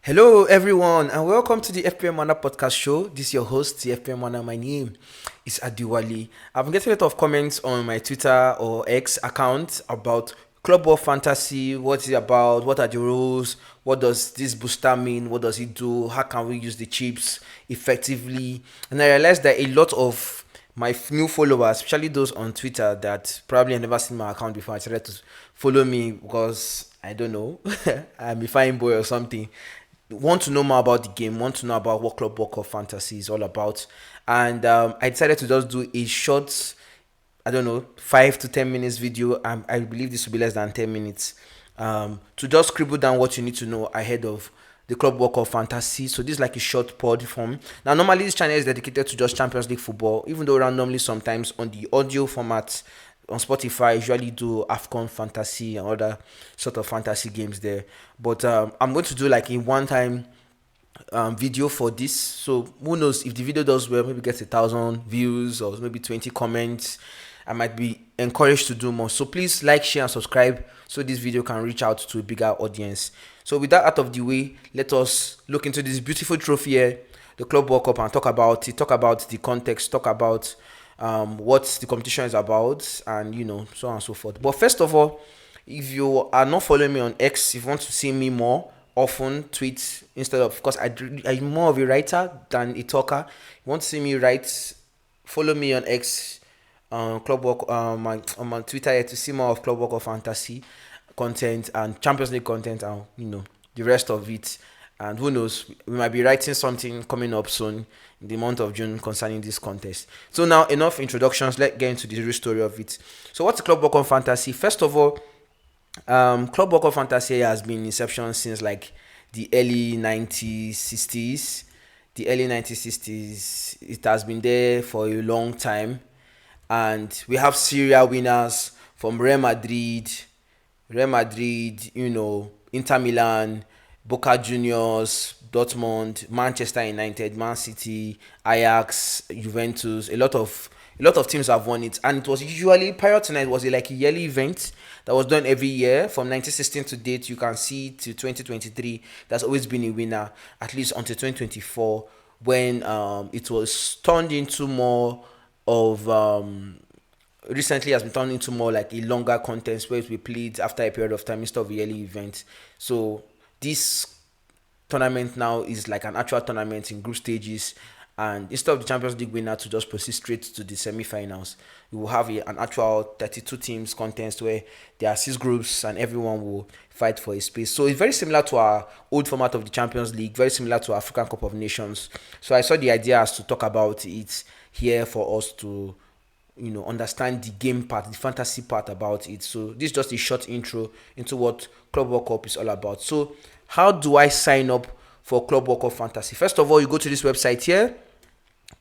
Hello, everyone, and welcome to the FPM Mana podcast show. This is your host, the FPM Mana. My name is Adiwali. I've been getting a lot of comments on my Twitter or X account about Club of Fantasy. What's it about? What are the rules? What does this booster mean? What does it do? How can we use the chips effectively? And I realized that a lot of my new followers, especially those on Twitter that probably have never seen my account before, I decided to follow me because I don't know, I'm a fine boy or something, want to know more about the game, want to know about what Club World Cup Fantasy is all about. And I decided to just do a short, I don't know, 5 to 10 minutes video. I believe this will be less than 10 minutes, to just scribble down what you need to know ahead of the Club World Cup Fantasy. So this is like a short pod form. Now, normally this channel is dedicated to just Champions League football, even though randomly sometimes on the audio format on Spotify, I usually do AFCON fantasy and other sort of fantasy games there. But I'm going to do like a one-time video for this. So who knows, if the video does well, maybe gets 1,000 views or maybe 20 comments, I might be encouraged to do more. So please like, share, and subscribe so this video can reach out to a bigger audience. So with that out of the way, let us look into this beautiful trophy here, the Club World Cup, and talk about it, talk about the context, talk about what the competition is about, and so on and so forth. But first of all, if you are not following me on X, if you want to see me more often tweet instead of, because I'm more of a writer than a talker. You want to see me write, follow me on X, Club Work, on my Twitter here to see more of Club Work of Fantasy content and Champions League content, and the rest of it. And who knows, we might be writing something coming up soon in the month of June concerning this contest. So now, enough introductions. Let's get into the real story of it. So what's Club Work on Fantasy? First of all, Club Work of Fantasy has been in inception since like the early 1960s. The early 1960s, it has been there for a long time. And we have serial winners from Real Madrid, Inter Milan, Boca Juniors, Dortmund, Manchester United, Man City, Ajax, Juventus. A lot of teams have won it, and it was usually prior to that, it was like a yearly event that was done every year from 1916 to date. You can see to 2023. There's always been a winner, at least until 2024, when it was turned into more of recently has been turned into more like a longer contest where it will be played after a period of time instead of a yearly event. So this tournament now is like an actual tournament in group stages, and instead of the Champions League winner to just proceed straight to the semi-finals, we will have an actual 32 teams contest where there are 6 groups and everyone will fight for a space. So it's very similar to our old format of the Champions League, very similar to African Cup of Nations. So I saw the idea as to talk about it here for us to understand the game part, the fantasy part about it. So this is just a short intro into what Club World Cup is all about. So how do I sign up for Club World Cup Fantasy? First of all, you go to this website here,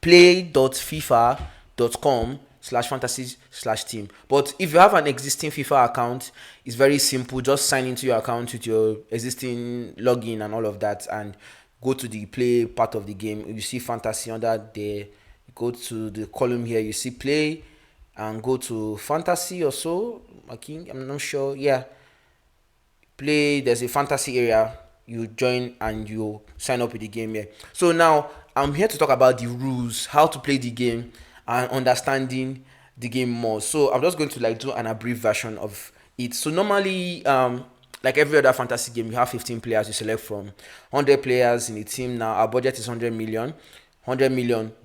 play.fifa.com/fantasy/team. But if you have an existing FIFA account, it's very simple. Just sign into your account with your existing login and all of that, and go to the play part of the game. You see fantasy under there. Go to the column here, you see play, and go to fantasy or so. I'm not sure. Yeah, play. There's a fantasy area. You join and you sign up with the game here. So now I'm here to talk about the rules, how to play the game, and understanding the game more. So I'm just going to like do an abbreviated version of it. So normally, like every other fantasy game, you have 15 players you select from, 100 players in a team. Now our budget is 100 million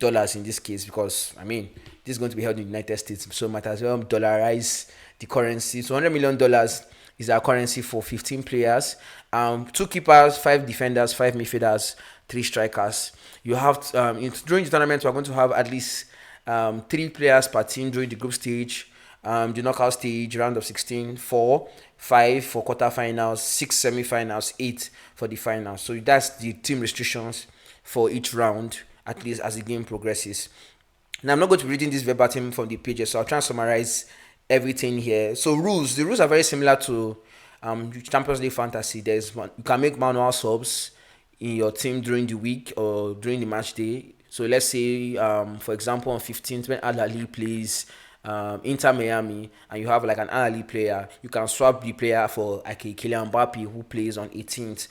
dollars in this case, because this is going to be held in the United States, so might as well dollarize the currency. So $100 million is our currency for 15 players, 2 keepers, 5 defenders, 5 midfielders, 3 strikers. You have during the tournament we're going to have at least 3 players per team during the group stage, the knockout stage, round of 16, 4, 5 for quarterfinals, 6 semi-finals, 8 for the finals. So that's the team restrictions for each round, at least as the game progresses. Now I'm not going to be reading this verbatim from the pages, so I'll try and summarize everything here. So the rules are very similar to Champions League Fantasy. You can make manual subs in your team during the week or during the match day. So let's say for example on 15th, when Al Ahly plays Inter Miami and you have like an Al Ahly player, you can swap the player for like a Kylian Mbappe who plays on 18th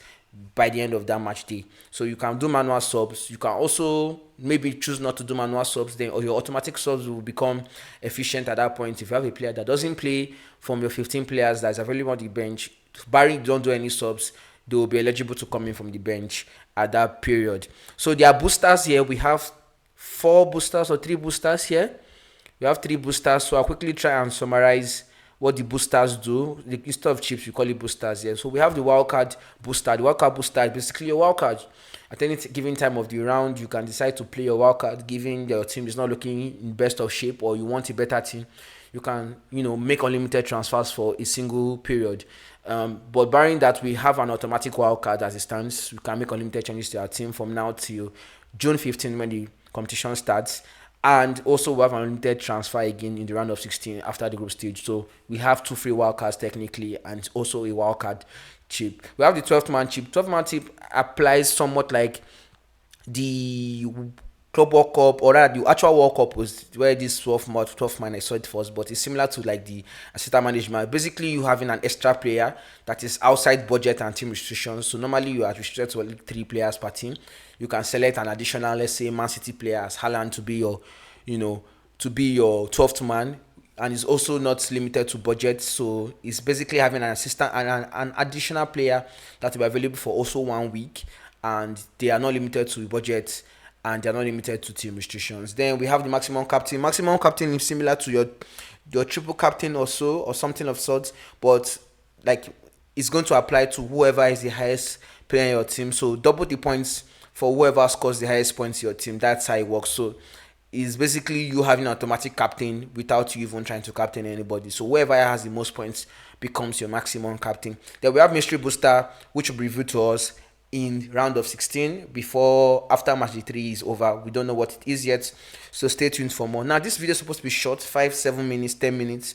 by the end of that match day. So you can do manual subs. You can also maybe choose not to do manual subs, then or your automatic subs will become efficient at that point. If you have a player that doesn't play from your 15 players that's available on the bench, barring you don't do any subs, they will be eligible to come in from the bench at that period. So there are boosters here. We have 4 boosters or 3 boosters here. We have 3 boosters. So I'll quickly try and summarize what the boosters do. Instead of chips, we call it boosters here. So we have the wildcard booster. The wildcard booster is basically your wildcard. At any given time of the round, you can decide to play your wildcard, given your team is not looking in best of shape or you want a better team. You can, make unlimited transfers for a single period. But barring that, we have an automatic wildcard as it stands. We can make unlimited changes to our team from now till June 15 when the competition starts. And also we have an unlimited transfer again in the round of 16 after the group stage. So we have 2 free wildcards technically and also a wildcard chip. We have the 12th man chip. 12th man chip applies somewhat like the Club World Cup, or rather the actual World Cup was where this 12th man I saw it first, but it's similar to like the assistant management. Basically, you having an extra player that is outside budget and team restrictions. So normally you are restricted to only 3 players per team. You can select an additional, let's say, Man City player as Haaland to be your, to be your 12th man, and it's also not limited to budget. So it's basically having an assistant and an additional player that will be available for also 1 week, and they are not limited to budget and they're not limited to team restrictions. Then we have the maximum captain. Maximum captain is similar to your triple captain or so, or something of sorts, but like it's going to apply to whoever is the highest player in your team. So double the points for whoever scores the highest points in your team. That's how it works. So it's basically you having an automatic captain without you even trying to captain anybody. So whoever has the most points becomes your maximum captain. Then we have mystery booster, which will be revealed to us in round of 16 after match 3 is over. We don't know what it is yet, so stay tuned for more. Now this video is supposed to be short, 5-7 minutes, 10 minutes,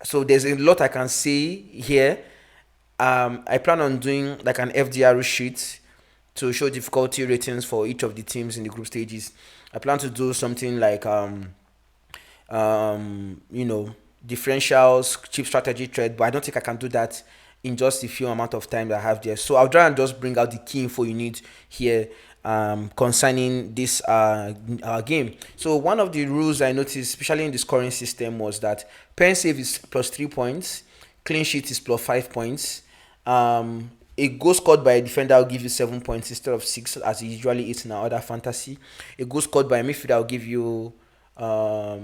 so there's a lot I can say here. I plan on doing like an FDR sheet to show difficulty ratings for each of the teams in the group stages. I plan to do something like differentials, chip strategy trade, but I don't think I can do that in just a few amount of time that I have there. So I'll try and just bring out the key info you need here concerning this game. So one of the rules I noticed, especially in the scoring system, was that pen save is plus 3 points, clean sheet is plus 5 points, a goal scored by a defender will give you 7 points instead of 6 as it usually is in our other fantasy. A goal scored by a midfielder will give you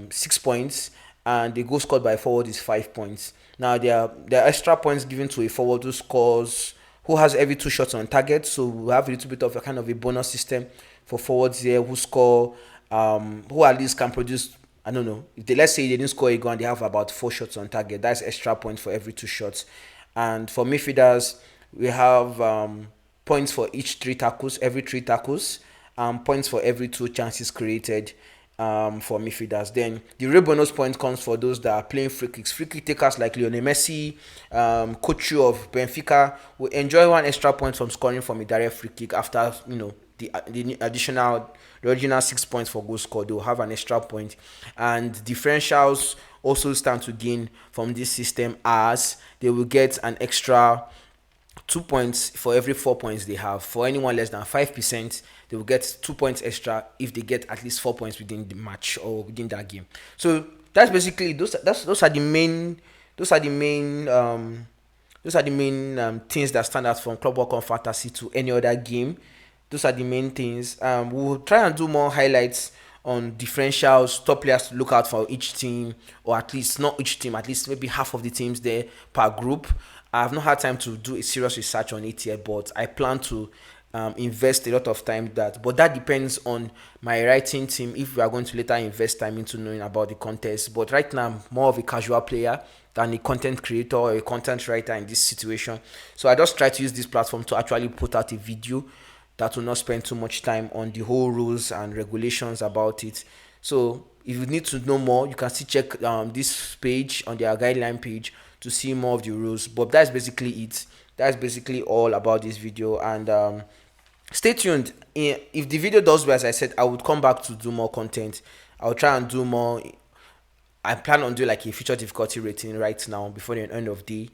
6 points, and the goal scored by a forward is 5 points. Now there are extra points given to a forward who has every 2 shots on target. So we have a little bit of a kind of a bonus system for forwards here who score, who at least can produce, I don't know, if let's say they didn't score a goal and they have about 4 shots on target, that's extra points for every 2 shots. And for midfielders, we have points for each 3 tackles, every 3 tackles, points for every 2 chances created for midfielders. Then the real bonus point comes for those that are playing free kicks. Free kick takers like Lionel Messi, Coach of Benfica will enjoy 1 extra point from scoring from a direct free kick after the original 6 points for goal score. They will have an extra point, and differentials also stand to gain from this system as they will get an extra 2 points for every 4 points they have. For anyone less than 5%, they will get 2 points extra if they get at least 4 points within the match or within that game. So that's basically those are the main things that stand out from Club World Cup Fantasy to any other game. Those are the main things. We'll try and do more highlights on differentials, top players to look out for each team, or at least not each team, at least maybe half of the teams there per group. I have not had time to do a serious research on it yet, but I plan to invest a lot of time but that depends on my writing team if we are going to later invest time into knowing about the contest. But right now I'm more of a casual player than a content creator or a content writer in this situation, so I just try to use this platform to actually put out a video that will not spend too much time on the whole rules and regulations about it. So if you need to know more, you can still check this page on their guideline page to see more of the rules. But that's basically it. That's basically all about this video, and stay tuned. If the video does well, as I said, I would come back to do more content. I'll try and do more. I plan on doing like a feature difficulty rating right now before the end of the day.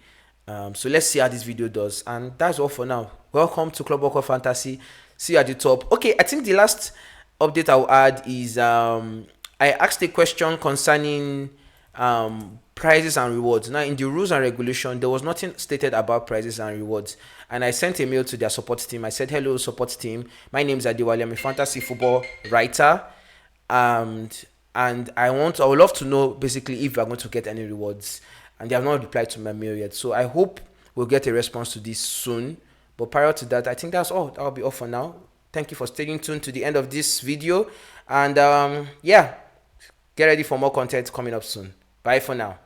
So let's see how this video does, and that's all for now. Welcome to Club Worker Fantasy. See you at the top. Okay, I think the last update I'll add is I asked a question concerning prizes and rewards. Now, in the rules and regulation, there was nothing stated about prizes and rewards, and I sent a mail to their support team. I said, hello support team, my name is Adewale, I'm a fantasy football writer, and I would love to know basically if we are going to get any rewards, and they have not replied to my mail yet. So I hope we'll get a response to this soon. But prior to that, I think that's all. That'll be all for now. Thank you for staying tuned to the end of this video, and yeah, get ready for more content coming up soon. Bye for now.